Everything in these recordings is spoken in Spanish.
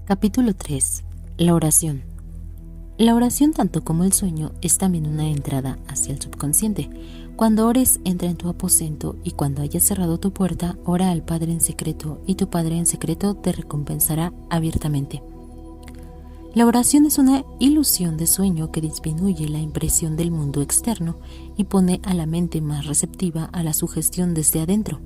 Capítulo 3. La oración. La oración, tanto como el sueño, es también una entrada hacia el subconsciente. Cuando ores, entra en tu aposento, y cuando hayas cerrado tu puerta, ora al Padre en secreto, y tu Padre en secreto te recompensará abiertamente. La oración es una ilusión de sueño que disminuye la impresión del mundo externo y pone a la mente más receptiva a la sugestión desde adentro.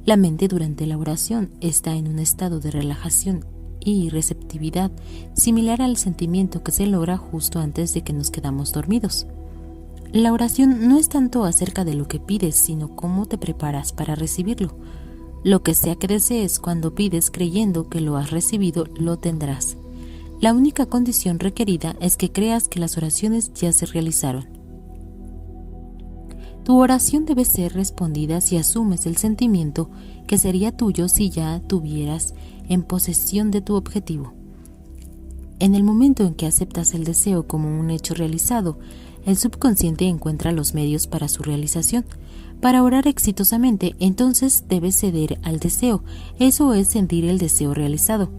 La mente durante la oración está en un estado de relajación y receptividad similar al sentimiento que se logra justo antes de que nos quedamos dormidos. La oración no es tanto acerca de lo que pides, sino cómo te preparas para recibirlo. Lo que sea que desees, cuando pides creyendo que lo has recibido, lo tendrás. La única condición requerida es que creas que las oraciones ya se realizaron. Tu oración debe ser respondida si asumes el sentimiento que sería tuyo si ya tuvieras en posesión de tu objetivo. En el momento en que aceptas el deseo como un hecho realizado, el subconsciente encuentra los medios para su realización. Para orar exitosamente, entonces debes ceder al deseo, eso es sentir el deseo realizado.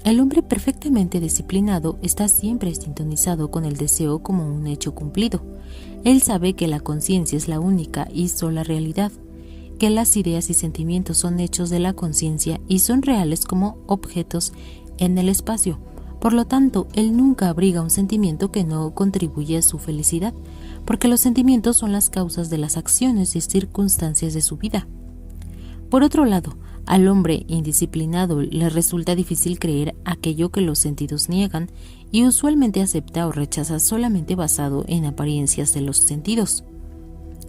El hombre perfectamente disciplinado está siempre sintonizado con el deseo como un hecho cumplido. Él sabe que la conciencia es la única y sola realidad, que las ideas y sentimientos son hechos de la conciencia y son reales como objetos en el espacio. Por lo tanto, él nunca abriga un sentimiento que no contribuye a su felicidad, porque los sentimientos son las causas de las acciones y circunstancias de su vida. Por otro lado, al hombre indisciplinado le resulta difícil creer aquello que los sentidos niegan y usualmente acepta o rechaza solamente basado en apariencias de los sentidos.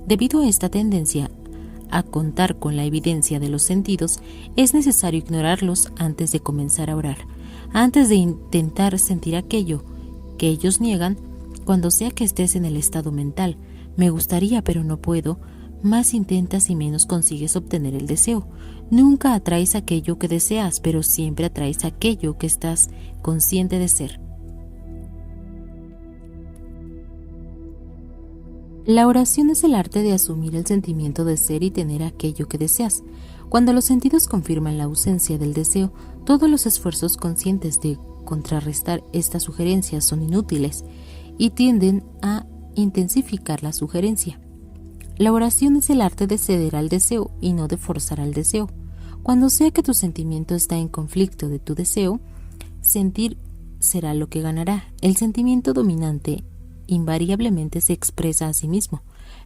Debido a esta tendencia a contar con la evidencia de los sentidos, es necesario ignorarlos antes de comenzar a orar. Antes de intentar sentir aquello que ellos niegan, cuando sea que estés en el estado mental, me gustaría pero no puedo, más intentas y menos consigues obtener el deseo. Nunca atraes aquello que deseas, pero siempre atraes aquello que estás consciente de ser. La oración es el arte de asumir el sentimiento de ser y tener aquello que deseas. Cuando los sentidos confirman la ausencia del deseo, todos los esfuerzos conscientes de contrarrestar esta sugerencia son inútiles y tienden a intensificar la sugerencia. La oración es el arte de ceder al deseo y no de forzar al deseo. Cuando sea que tu sentimiento está en conflicto de tu deseo, sentir será lo que ganará. El sentimiento dominante invariablemente se expresa a sí mismo.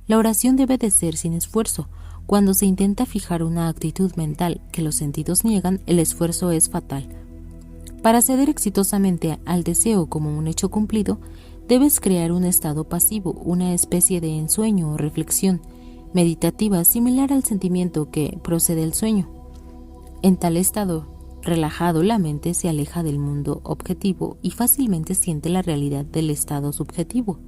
La oración debe de ser sin esfuerzo. Cuando se intenta fijar una actitud mental que los sentidos niegan, el esfuerzo es fatal. Para ceder exitosamente al deseo como un hecho cumplido, debes crear un estado pasivo, una especie de ensueño o reflexión meditativa similar al sentimiento que procede del sueño. En tal estado relajado, la mente se aleja del mundo objetivo y fácilmente siente la realidad del estado subjetivo.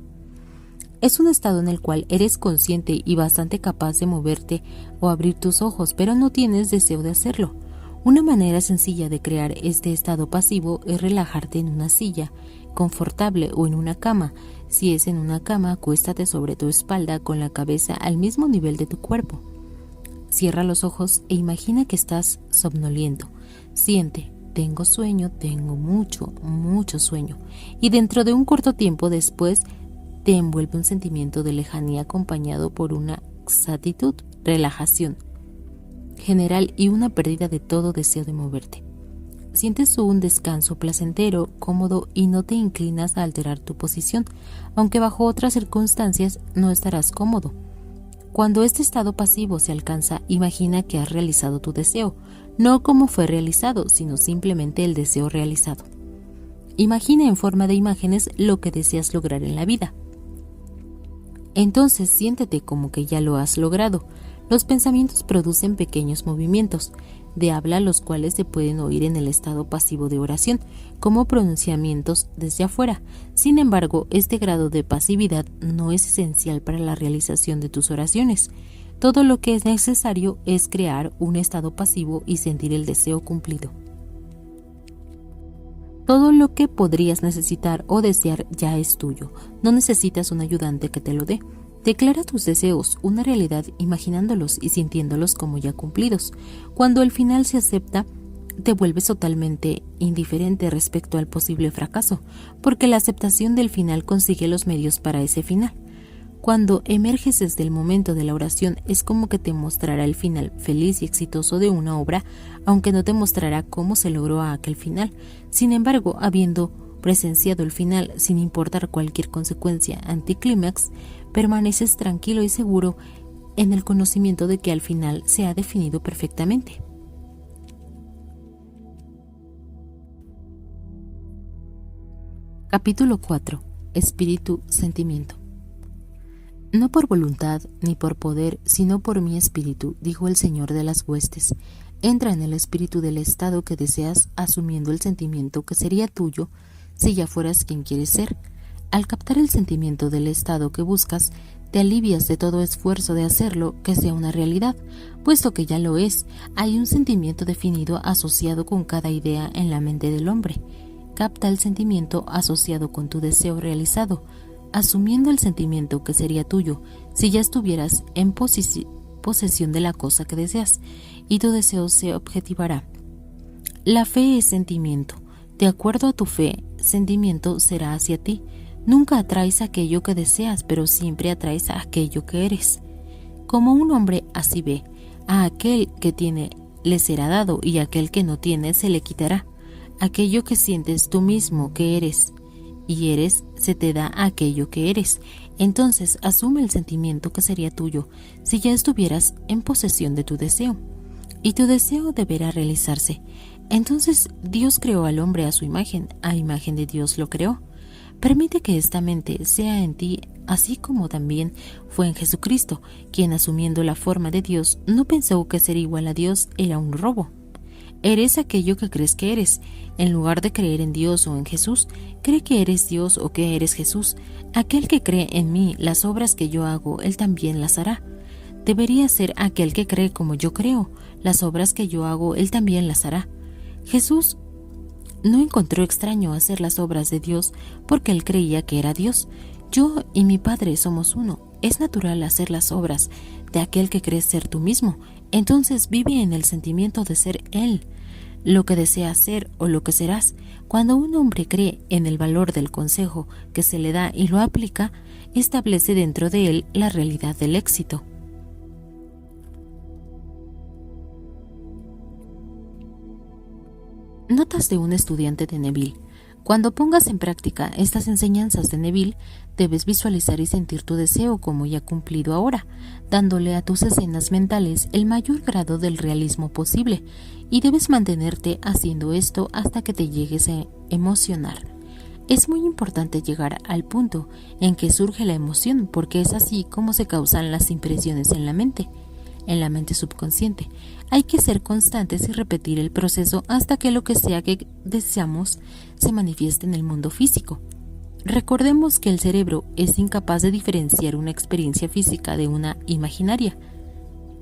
Es un estado en el cual eres consciente y bastante capaz de moverte o abrir tus ojos, pero no tienes deseo de hacerlo. Una manera sencilla de crear este estado pasivo es relajarte en una silla confortable o en una cama. Si es en una cama, acuéstate sobre tu espalda con la cabeza al mismo nivel de tu cuerpo. Cierra los ojos e imagina que estás somnoliento. Siente, tengo sueño, tengo mucho sueño. Y dentro de un corto tiempo después te envuelve un sentimiento de lejanía acompañado por una exatitud, relajación general y una pérdida de todo deseo de moverte. Sientes un descanso placentero, cómodo y no te inclinas a alterar tu posición, aunque bajo otras circunstancias no estarás cómodo. Cuando este estado pasivo se alcanza, imagina que has realizado tu deseo, no como fue realizado, sino simplemente el deseo realizado. Imagina en forma de imágenes lo que deseas lograr en la vida. Entonces siéntete como que ya lo has logrado. Los pensamientos producen pequeños movimientos de habla, los cuales se pueden oír en el estado pasivo de oración, como pronunciamientos desde afuera. Sin embargo, este grado de pasividad no es esencial para la realización de tus oraciones. Todo lo que es necesario es crear un estado pasivo y sentir el deseo cumplido. Todo lo que podrías necesitar o desear ya es tuyo. No necesitas un ayudante que te lo dé. Declara tus deseos una realidad imaginándolos y sintiéndolos como ya cumplidos. Cuando el final se acepta, te vuelves totalmente indiferente respecto al posible fracaso, porque la aceptación del final consigue los medios para ese final. Cuando emerges desde el momento de la oración, es como que te mostrará el final feliz y exitoso de una obra, aunque no te mostrará cómo se logró aquel final. Sin embargo, habiendo presenciado el final sin importar cualquier consecuencia anticlímax, permaneces tranquilo y seguro en el conocimiento de que al final se ha definido perfectamente. Capítulo 4. Espíritu, sentimiento. No por voluntad ni por poder, sino por mi espíritu, dijo el Señor de las huestes. Entra en el espíritu del estado que deseas, asumiendo el sentimiento que sería tuyo si ya fueras quien quieres ser. Al captar el sentimiento del estado que buscas, te alivias de todo esfuerzo de hacerlo que sea una realidad, puesto que ya lo es. Hay un sentimiento definido asociado con cada idea en la mente del hombre. Capta el sentimiento asociado con tu deseo realizado, asumiendo el sentimiento que sería tuyo si ya estuvieras en posesión de la cosa que deseas, y tu deseo se objetivará. La fe es sentimiento. De acuerdo a tu fe, sentimiento será hacia ti. Nunca atraes aquello que deseas, pero siempre atraes a aquello que eres. Como un hombre así ve, a aquel que tiene le será dado, y a aquel que no tiene se le quitará. Aquello que sientes tú mismo que eres y eres, se te da aquello que eres. Entonces asume el sentimiento que sería tuyo si ya estuvieras en posesión de tu deseo, y tu deseo deberá realizarse. Entonces Dios creó al hombre a su imagen, a imagen de Dios lo creó. Permite que esta mente sea en ti, así como también fue en Jesucristo, quien asumiendo la forma de Dios no pensó que ser igual a Dios era un robo. Eres aquello que crees que eres. En lugar de creer en Dios o en Jesús, cree que eres Dios o que eres Jesús. Aquel que cree en mí, las obras que yo hago, él también las hará. Debería ser aquel que cree como yo creo. Las obras que yo hago, él también las hará. Jesús no encontró extraño hacer las obras de Dios porque él creía que era Dios. Yo y mi Padre somos uno. Es natural hacer las obras de aquel que crees ser tú mismo. Entonces vive en el sentimiento de ser Él, lo que deseas ser o lo que serás. Cuando un hombre cree en el valor del consejo que se le da y lo aplica, establece dentro de él la realidad del éxito. Notas de un estudiante de Neville. Cuando pongas en práctica estas enseñanzas de Neville, debes visualizar y sentir tu deseo como ya cumplido ahora, dándole a tus escenas mentales el mayor grado del realismo posible, y debes mantenerte haciendo esto hasta que te llegues a emocionar. Es muy importante llegar al punto en que surge la emoción, porque es así como se causan las impresiones en la mente subconsciente. Hay que ser constantes y repetir el proceso hasta que lo que sea que deseamos se manifieste en el mundo físico. Recordemos que el cerebro es incapaz de diferenciar una experiencia física de una imaginaria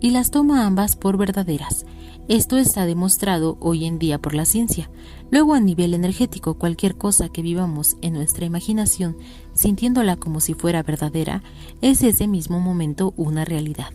y las toma ambas por verdaderas. Esto está demostrado hoy en día por la ciencia. Luego, a nivel energético, cualquier cosa que vivamos en nuestra imaginación, sintiéndola como si fuera verdadera, es ese mismo momento una realidad.